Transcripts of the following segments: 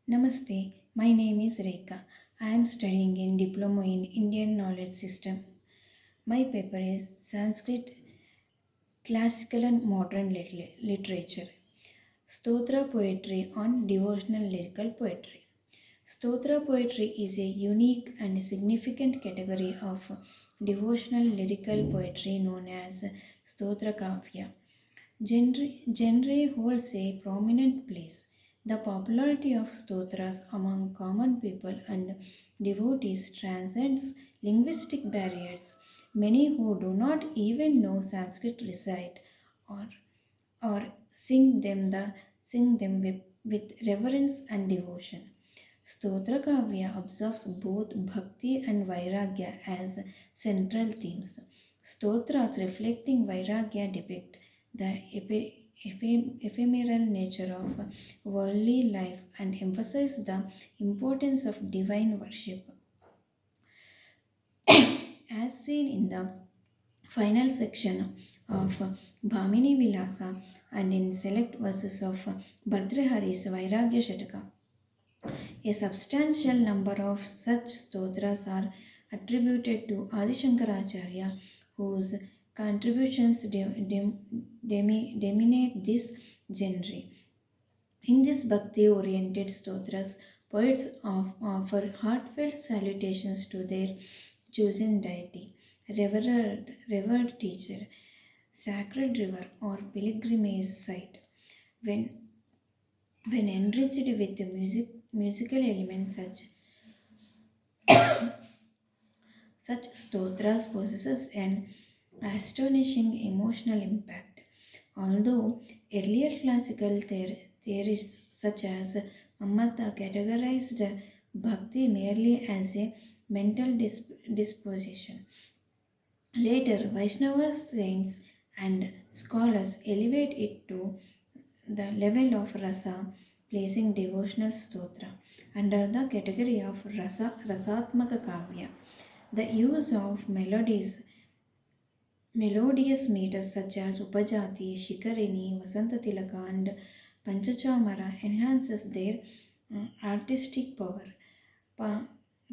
Namaste, my name is Rekha. I am studying in Diploma in Indian Knowledge System. My paper is Sanskrit Classical and Modern Literature. Stotra Poetry on Devotional Lyrical Poetry. Stotra poetry is a unique and significant category of devotional lyrical poetry known as Stotra Kavya. Genre holds a prominent place. The popularity of stotras among common people and devotees transcends linguistic barriers. Many who do not even know Sanskrit recite or, or sing them with reverence and devotion. Stotra Kavya observes both bhakti and vairagya as central themes. Stotras reflecting vairagya depict the ephemeral nature of worldly life and emphasize the importance of divine worship. As seen in the final section of Bhamini Vilasa and in select verses of Bhartrihari's Vairagya Shataka. A substantial number of such stotras are attributed to Adi Shankaracharya, whose contributions dominate this genre. In these bhakti-oriented stotras, poets offer heartfelt salutations to their chosen deity, revered teacher, sacred river, or pilgrimage site. When enriched with musical elements such stotras possesses an astonishing emotional impact. Although earlier classical theorists such as Mamata categorized bhakti merely as a mental disposition, later Vaishnava saints and scholars elevate it to the level of rasa, placing devotional stotra under the category of rasatmaka kavya. The use of melodious meters such as Upajati, Shikarini, Vasantatilaka, and Panchachamara enhances their artistic power.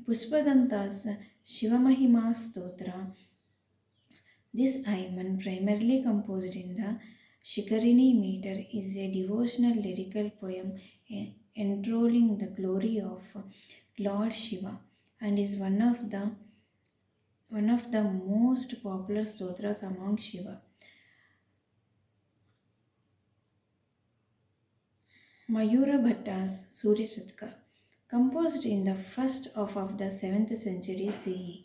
Pushpadanta's Shivamahima Stotra, this hymn, primarily composed in the Shikarini meter, is a devotional lyrical poem enthralling the glory of Lord Shiva and is one of the most popular stotras among Shiva. Mayura Bhatta's Surya Shatka, composed in the first half of the 7th century CE.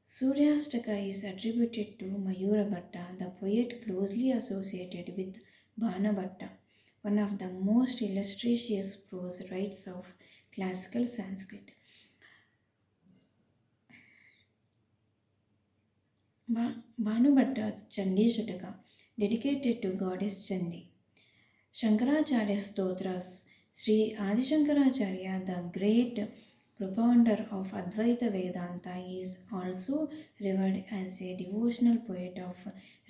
Suryashtaka is attributed to Mayura Bhatta, the poet closely associated with Bhana Bhatta, one of the most illustrious prose writers of classical Sanskrit. Bhanu Bhatta's Chandi Shataka, dedicated to goddess Chandi. Shankaracharya's Stotras. Sri Adi Shankaracharya, the great propounder of Advaita Vedanta, is also revered as a devotional poet of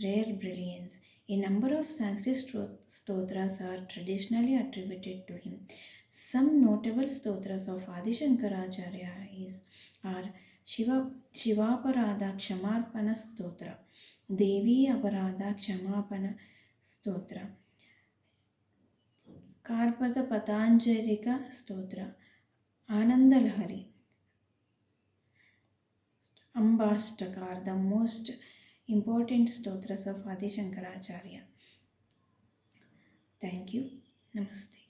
rare brilliance. A number of Sanskrit stotras are traditionally attributed to him. Some notable stotras of Adi Shankaracharya are Shivaparada Kshamarpana Stotra, Devi Aparada Kshamapana Stotra, Karpada Patanjalika Stotra, Anandalhari, Ambastakar, the most important stotras of Adi Shankaracharya. Thank you. Namaste.